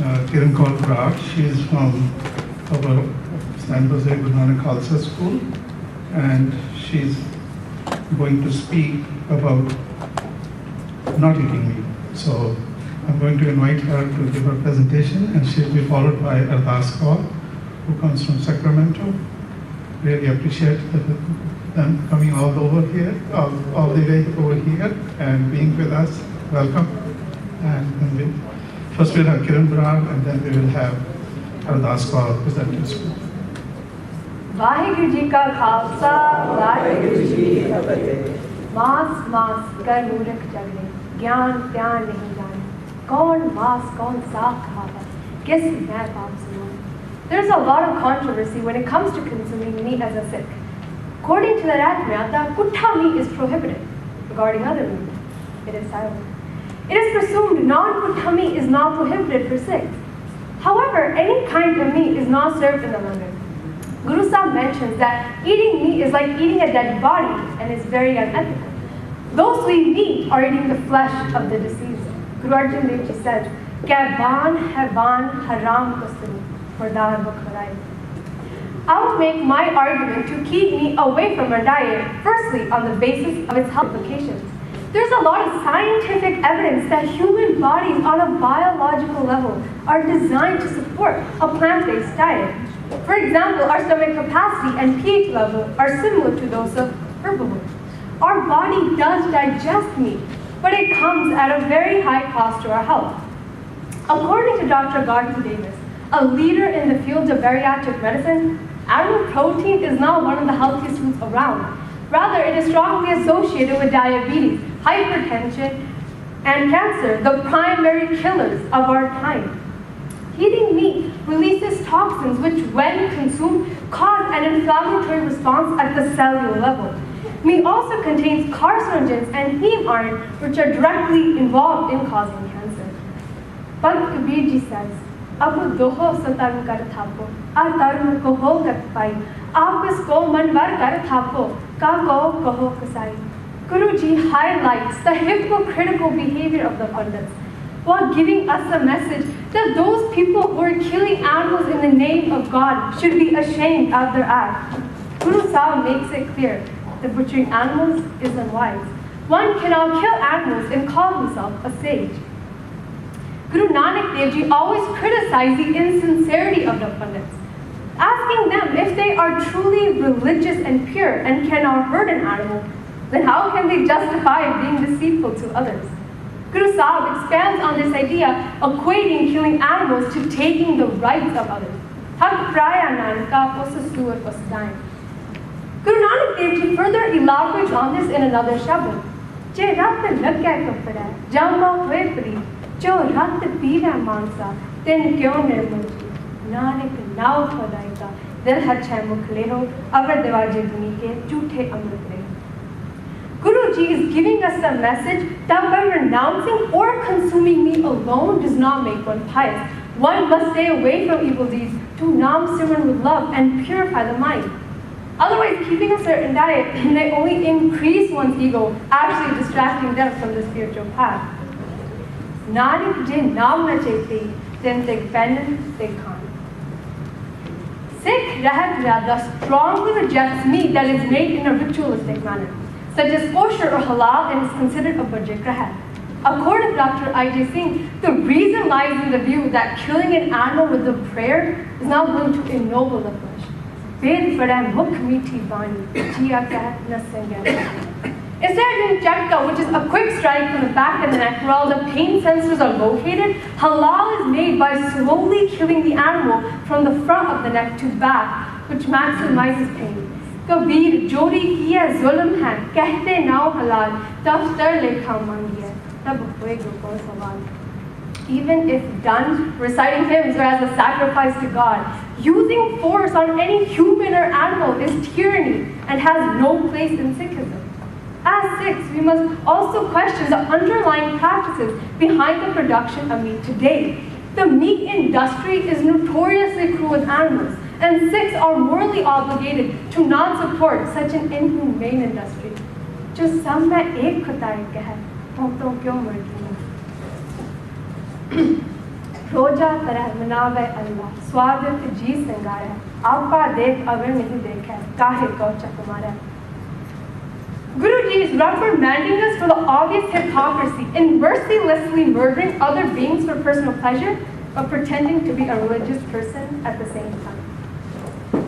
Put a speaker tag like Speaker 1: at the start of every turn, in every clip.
Speaker 1: Kiran called Brar. She is from our San Jose Gurbani Khalsa School, and she's going to speak about not eating meat. So I'm going to invite her to give her presentation, and she'll be followed by Ardas Kaur, who comes from Sacramento. Really appreciate them coming all the way over here and being with us. Welcome. And then first we'll have Kiran Brar, and then we will have Ardas Kaur present his speech.
Speaker 2: Waheguru ji का खालसा वाहिगुरु जी की फतेह। मास मास कर मूर्ख जगने ज्ञान त्यान नहीं जाने कौन मास कौन साग खाता किस मैं पाप सुनाऊं। There's a lot of controversy when it comes to consuming meat as a Sikh. According to the Ratmyata, kutha meat is prohibited. Regarding other meat, it is silent. It is presumed non-kutha meat is not prohibited for Sikhs. However, any kind of meat is not served in the langar. Guru Sahib mentions that eating meat is like eating a dead body and is very unethical. Those who eat meat are eating the flesh of the deceased. Guru Arjan Dev Ji said, "Kaiban haiban haram kusni murdar bukharai." I will make my argument to keep meat away from our diet, firstly on the basis of its health implications. There's a lot of scientific evidence that human bodies on a biological level are designed to support a plant-based diet. For example, our stomach capacity and pH level are similar to those of herbivores. Our body does digest meat, but it comes at a very high cost to our health. According to Dr. Granth Davis, a leader in the field of bariatric medicine, animal protein is not one of the healthiest foods around. Rather, it is strongly associated with diabetes, hypertension, and cancer, the primary killers of our time. Eating meat releases toxins which, when consumed, cause an inflammatory response at the cellular level. Meat also contains carcinogens and heme iron, which are directly involved in causing cancer. Bhakt Kabir ji says, "Abu doho satarm kar thapo, atarm koho gat pai, aap isko manvar kar thapo, ka koho kasai." Guruji highlights the hypocritical behavior of the Pandits, while giving us a message that those people who are killing animals in the name of God should be ashamed of their act. Guru Sahib makes it clear that butchering animals is unwise. One cannot kill animals and call himself a sage. Guru Nanak Dev Ji always criticized the insincerity of the Pandits, asking them if they are truly religious and pure and cannot hurt an animal, then how can they justify being deceitful to others? Guru Sahib expands on this idea, equating killing animals to taking the rights of others. Guru Nanak Dev Ji further elaborates on this in another shabad. "Je rat lagya kapda, jama hoye pri, jo rat peeva mansa, ten kyon nirmal ji, Nanak nao khudai dil hachhe mukh leho, avar dewaje duni ke jhoothe amrit leho." Guruji is giving us a message that by renouncing or consuming meat alone does not make one pious. One must stay away from evil deeds, do Nam Simran with love, and purify the mind. Otherwise, keeping a certain diet may only increase one's ego, actually distracting them from the spiritual path. Nanak je naam na cheti, then tek penan tek khan. Sikh Rahat Rada strongly rejects meat that is made in a ritualistic manner, such as kosher or halal, and is considered a budget rahat. According to Dr. I.J. Singh, the reason lies in the view that killing an animal with a prayer is not going to ennoble the flesh. Instead of doing chakka, which is a quick strike from the back of the neck where all the pain sensors are located, halal is made by slowly killing the animal from the front of the neck to back, which maximizes pain. Kabir जोड़ी किया जुल्म है कहते नाओ हलाल दफ्तर लेखा मांगिए तब होएगा कौन सवाल. Even if done reciting hymns or as a sacrifice to God, using force on any human or animal is tyranny and has no place in Sikhism. As Sikhs, we must also question the underlying practices behind the production of meat today. The meat industry is notoriously cruel with animals, and Sikhs are morally obligated to not support such an inhumane industry. जो सब में एक खुदाई का है, बहुतों क्यों मरती हैं? रोज रोजा तरह मनावे अल्लाह स्वागत जी संगारे आपा देख अगर नहीं देखा काहे कौचा तुम्हारा Guruji is reprimanding us for the obvious hypocrisy in mercilessly murdering other beings for personal pleasure, but pretending to be a religious person at the same time.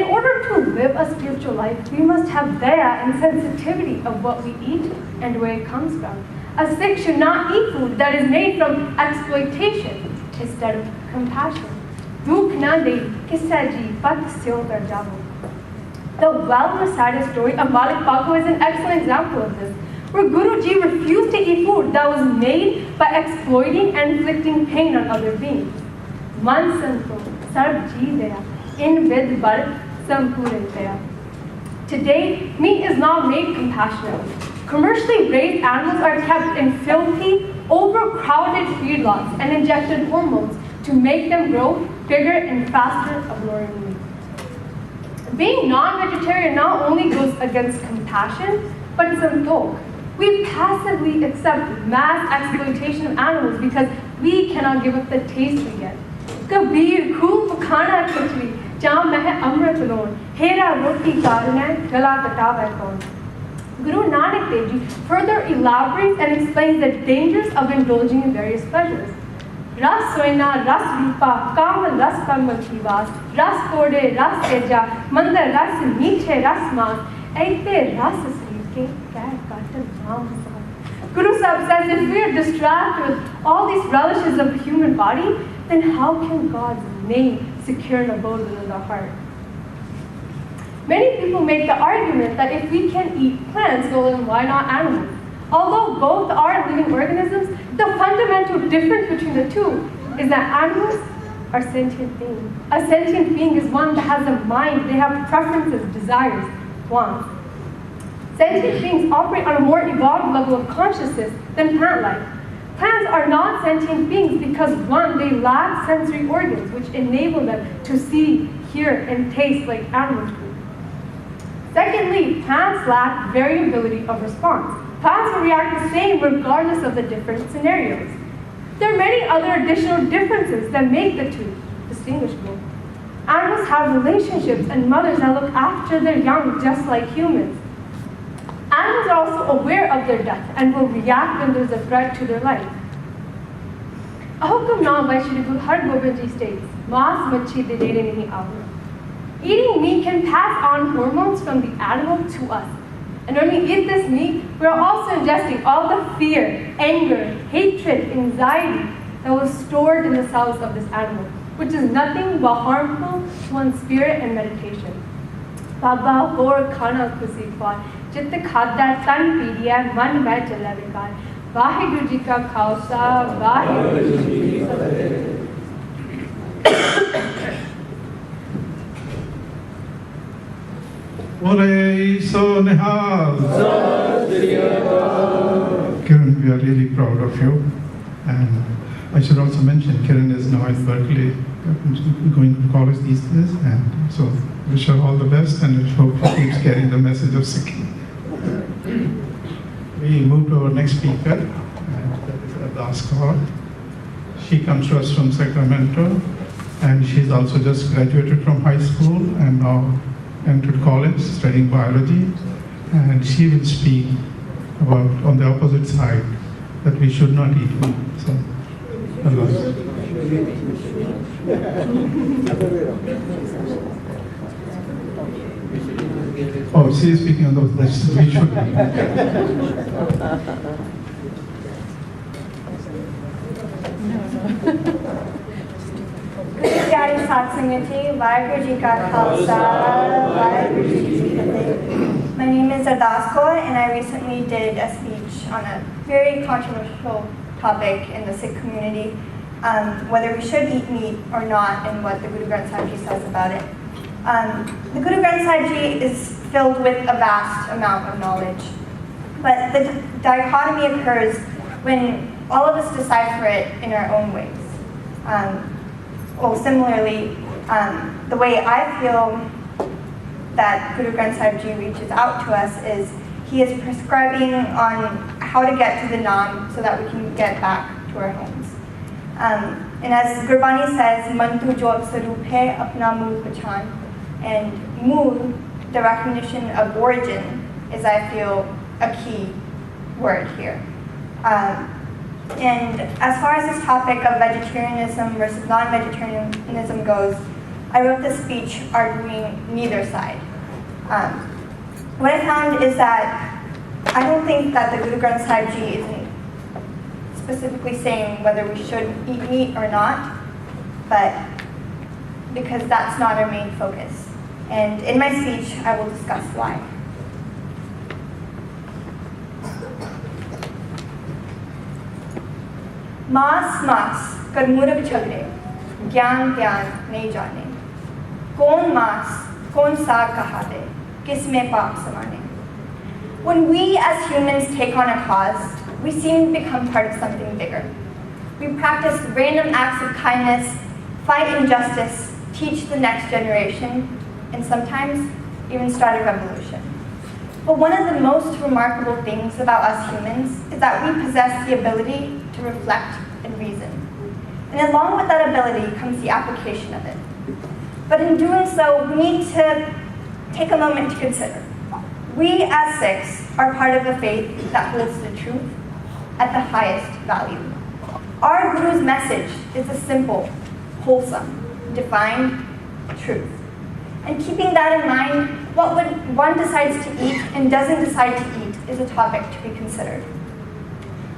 Speaker 2: In order to live a spiritual life, we must have daya and sensitivity of what we eat and where it comes from. A Sikh should not eat food that is made from exploitation instead of compassion. Dukh na de kissa ji pat syo kar javo. The well-recited story of Malik Paku is an excellent example of this, where Guruji refused to eat food that was made by exploiting and inflicting pain on other beings. Man santo sarb ji daya, in vid bar sampuran daya. Today, meat is not made compassionately. Commercially raised animals are kept in filthy, overcrowded feedlots and injected hormones to make them grow bigger and faster, alluringly. Being non-vegetarian not only goes against compassion, but it's santokh. We passively accept mass exploitation of animals because we cannot give up the taste we get. Kabir khoob khana khichdi, jam meh amrit loon, hera roti karne, gala katave kaun. Guru Nanak Dev Ji further elaborates and explains the dangers of indulging in various pleasures. Ras soina, ras vipa, kamal ras kamal kivas, ras kode, ras eja, mandar ras meethe, ras maan, aite ras srike, kya katan naam sa. Guru Sahib says if we are distracted with all these relishes of the human body, then how can God's name secure an abode within the heart? Many people make the argument that if we can eat plants, well then why not animals? Although both are living organisms, the fundamental difference between the two is that animals are sentient beings. A sentient being is one that has a mind, they have preferences, desires, wants. Sentient beings operate on a more evolved level of consciousness than plant life. Plants are not sentient beings because one, they lack sensory organs which enable them to see, hear, and taste like animals do. Secondly, plants lack variability of response. Plants will react the same regardless of the different scenarios. There are many other additional differences that make the two distinguishable. Animals have relationships and mothers that look after their young just like humans. Animals are also aware of their death and will react when there is a threat to their life. Ahukam by Shri Guru Har Gobind Ji states, Maas machi de dere nahi aava. Eating meat can pass on hormones from the animal to us. And when we eat this meat, we are also ingesting all the fear, anger, hatred, anxiety that was stored in the cells of this animal, which is nothing but harmful to one's spirit and meditation. Baba Kaur khana khusi khwar, jit khadda tan pidiya man vai chala vikar. Vaheguru ji ka khalsa, Vaheguru ji ki fateh.
Speaker 1: Ore so nihal. Kiran, we are really proud of you. And I should also mention, Kiran is now in Berkeley, going to college these days. And so wish her all the best and hope she keeps carrying the message of Sikhi. We move to our next speaker, and that is Ardas Kaur. She comes to us from Sacramento, and she's also just graduated from high school and now entered college studying biology, and she will speak about on the opposite side that we should not eat meat. So, Allah. Oh, she is speaking on those that we should
Speaker 3: प्यारे साथ संगत जी, वाहेगुरु जी का खालसा, वाहेगुरु जी की फतेह. My name is Ardas Kaur, and I recently did a speech on a very controversial topic in the Sikh community, whether we should eat meat or not, and what the Guru Granth Sahib Ji says about it. The Guru Granth Sahib Ji is filled with a vast amount of knowledge, but the dichotomy occurs when all of us decipher it in our own ways. Well, similarly, the way I feel that Guru Granth Sahib Ji reaches out to us is he is prescribing on how to get to the Naam so that we can get back to our homes. And as Gurbani says, Mantu jot sarup hai, apna mool pachan. And mool, the recognition of origin, is, I feel, a key word here. And as far as this topic of vegetarianism versus non-vegetarianism goes, I wrote this speech arguing neither side. What I found is that I don't think that the Guru Granth Sahib Ji isn't specifically saying whether we should eat meat or not, but because that's not our main focus. And in my speech, I will discuss why. मांस कर मूर्ख झगड़े ज्ञान ज्ञान नहीं जाने कौन मांस कौन साग कहा दे किसमें पाप समाने. When we as humans take on a cause, we seem to become part of something bigger. We practice random acts of kindness, fight injustice, teach the next generation, and sometimes even start a revolution. But one of the most remarkable things about us humans is that we possess the ability to reflect and reason. And along with that ability comes the application of it. But in doing so, we need to take a moment to consider. We as Sikhs are part of a faith that holds the truth at the highest value. Our Guru's message is a simple, wholesome, defined truth. And keeping that in mind, what one decides to eat and doesn't decide to eat is a topic to be considered.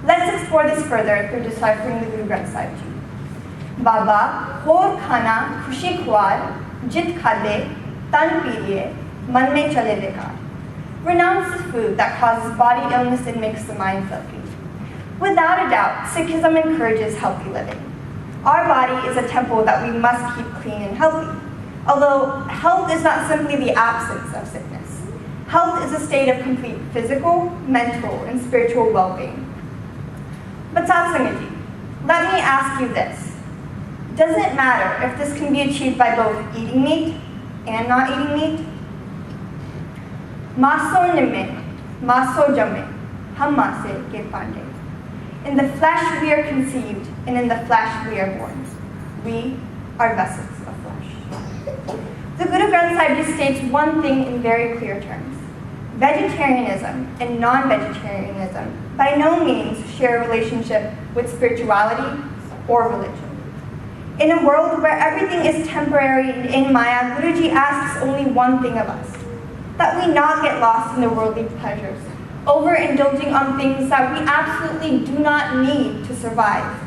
Speaker 3: Let's explore this further through deciphering the Guru Granth Sahib Ji. Baba, khor khana, khushi khwar, jit khade, tan piriye, man mein chale dekar. Renounce the food that causes body illness and makes the mind filthy. Without a doubt, Sikhism encourages healthy living. Our body is a temple that we must keep clean and healthy. Although health is not simply the absence of sickness. Health is a state of complete physical, mental, and spiritual well-being. But Satsangaji, let me ask you this. Does it matter if this can be achieved by both eating meat and not eating meat? Maso nimme, maso jamme, hum mase ke pande. In the flesh we are conceived, and in the flesh we are born. We are vessels of flesh. The Guru Granth Sahib Ji states one thing in very clear terms. Vegetarianism and non-vegetarianism by no means share a relationship with spirituality or religion. In a world where everything is temporary and in Maya, Guruji asks only one thing of us, that we not get lost in the worldly pleasures, overindulging on things that we absolutely do not need to survive.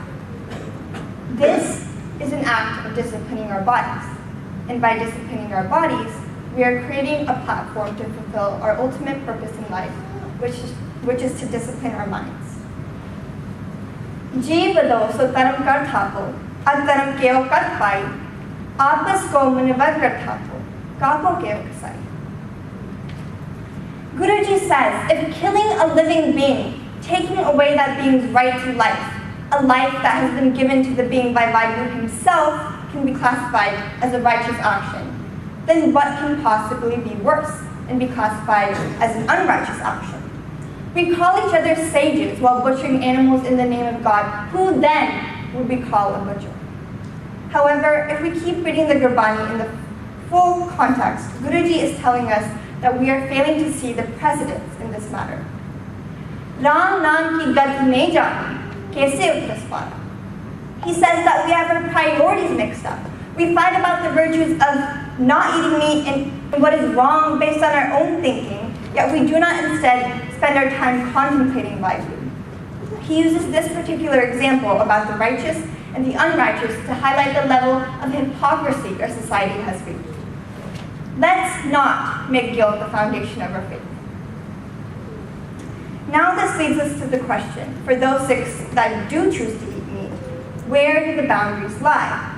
Speaker 3: This is an act of disciplining our bodies. And by disciplining our bodies, we are creating a platform to fulfill our ultimate purpose in life, which is to discipline our minds. Jeevado so taram kar thapo, ataram keo kar pai, apas ko munivar kar thapo, kapo keo kasai. Guruji says, if killing a living being, taking away that being's right to life, a life that has been given to the being by Vaheguru himself, can be classified as a righteous action, then what can possibly be worse and be classified as an unrighteous action? We call each other sages while butchering animals in the name of God. Who then would we call a butcher? However, if we keep reading the Gurbani in the full context, Guruji is telling us that we are failing to see the precedence in this matter. Ram naam ki gad nahi jaani, kaise utras para? He says that we have our priorities mixed up. We fight about the virtues of not eating meat and what is wrong based on our own thinking, yet we do not instead spend our time contemplating Vaheguru. He uses this particular example about the righteous and the unrighteous to highlight the level of hypocrisy our society has reached. Let's not make guilt the foundation of our faith. Now this leads us to the question, for those Sikhs that do choose to eat meat, where do the boundaries lie?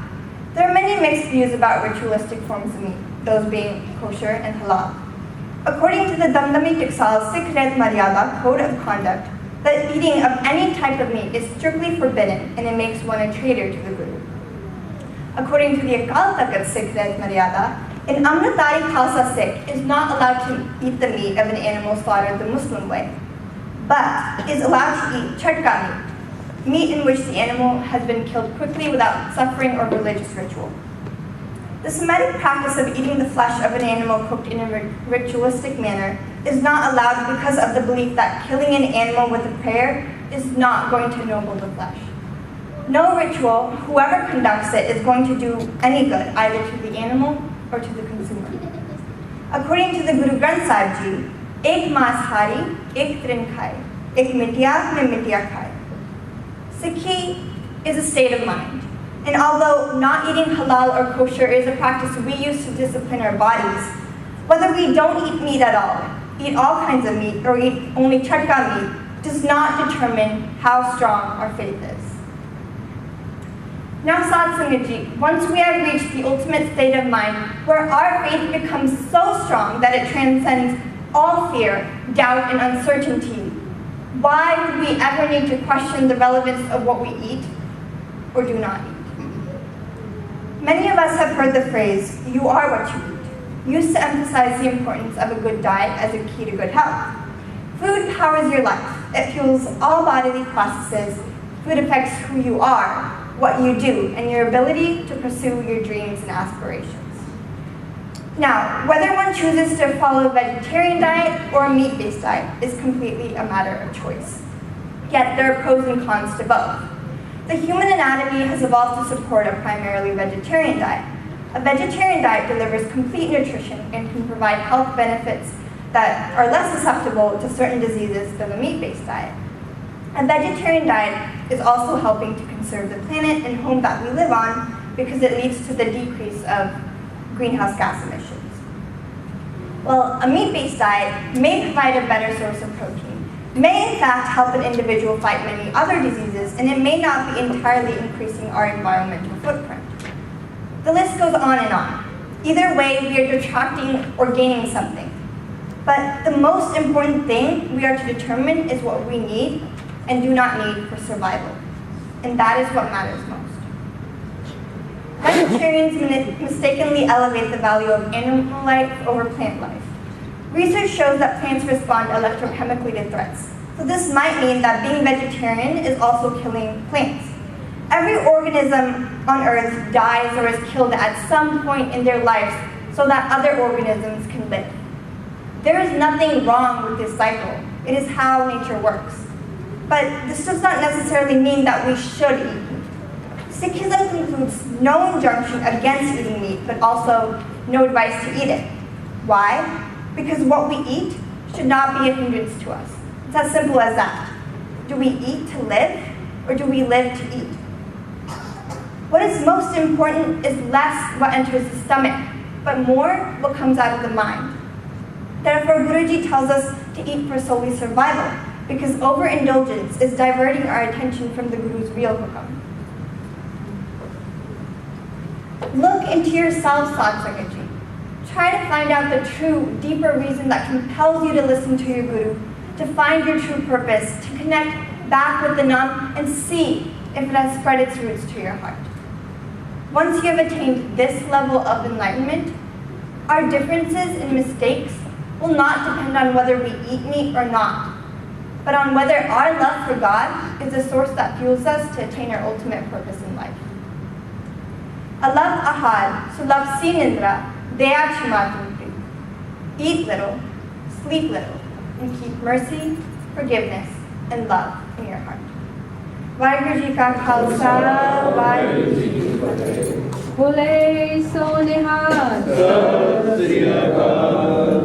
Speaker 3: There are many mixed views about ritualistic forms of meat, those being kosher and halal. According to the Damdami Tiksal Sikh Ret Maryada Code of Conduct, the eating of any type of meat is strictly forbidden and it makes one a traitor to the Guru. According to the Akal Takat Sikh Ret Maryada, an Amritari Khalsa Sikh is not allowed to eat the meat of an animal slaughtered the Muslim way, but is allowed to eat chatka meat, meat in which the animal has been killed quickly without suffering or religious ritual. The Semitic practice of eating the flesh of an animal cooked in a ritualistic manner is not allowed because of the belief that killing an animal with a prayer is not going to ennoble the flesh. No ritual, whoever conducts it, is going to do any good, either to the animal or to the consumer. According to the Guru Granth Sahib Ji, ek maas hari, ek trin khai, ek mitya mein mitya khai. Sikhi is a state of mind. And although not eating halal or kosher is a practice we use to discipline our bodies, whether we don't eat meat at all, eat all kinds of meat, or eat only chatka meat, does not determine how strong our faith is. Now, Sad Sangat Ji, once we have reached the ultimate state of mind where our faith becomes so strong that it transcends all fear, doubt, and uncertainty, why would we ever need to question the relevance of what we eat or do not eat? Many of us have heard the phrase, "you are what you eat," used to emphasize the importance of a good diet as a key to good health. Food powers your life. It fuels all bodily processes. Food affects who you are, what you do, and your ability to pursue your dreams and aspirations. Now, whether one chooses to follow a vegetarian diet or a meat-based diet is completely a matter of choice. Yet there are pros and cons to both. The human anatomy has evolved to support a primarily vegetarian diet. A vegetarian diet delivers complete nutrition and can provide health benefits that are less susceptible to certain diseases than a meat-based diet. A vegetarian diet is also helping to conserve the planet and home that we live on because it leads to the decrease of greenhouse gas emissions. While a meat-based diet may provide a better source of protein, may in fact help an individual fight many other diseases, and it may not be entirely increasing our environmental footprint. The list goes on and on. Either way, we are detracting or gaining something. But the most important thing we are to determine is what we need and do not need for survival. And that is what matters most. Vegetarians mistakenly elevate the value of animal life over plant life. Research shows that plants respond electrochemically to threats. So this might mean that being vegetarian is also killing plants. Every organism on Earth dies or is killed at some point in their lives so that other organisms can live. There is nothing wrong with this cycle. It is how nature works. But this does not necessarily mean that we should eat meat. Sikhism concludes no injunction against eating meat, but also no advice to eat it. Why? Because what we eat should not be a hindrance to us. It's as simple as that. Do we eat to live, or do we live to eat? What is most important is less what enters the stomach, but more what comes out of the mind. Therefore, Guruji tells us to eat for solely survival, because overindulgence is diverting our attention from the Guru's real hukam. Look into yourself, Sad Sangat Ji. Try to find out the true, deeper reason that compels you to listen to your Guru, to find your true purpose, to connect back with the Nam and see if it has spread its roots to your heart. Once you have attained this level of enlightenment, our differences and mistakes will not depend on whether we eat meat or not, but on whether our love for God is the source that fuels us to attain our ultimate purpose in life. Alab ahad, sulab sinindra, daya chimatunti. Eat little, sleep little, and keep mercy, forgiveness, and love in your heart. Vaheguru Ji ka Khalsa, Vaheguru Ji ki Fateh.
Speaker 2: Bole so nihal.
Speaker 4: Sat Sri Akal.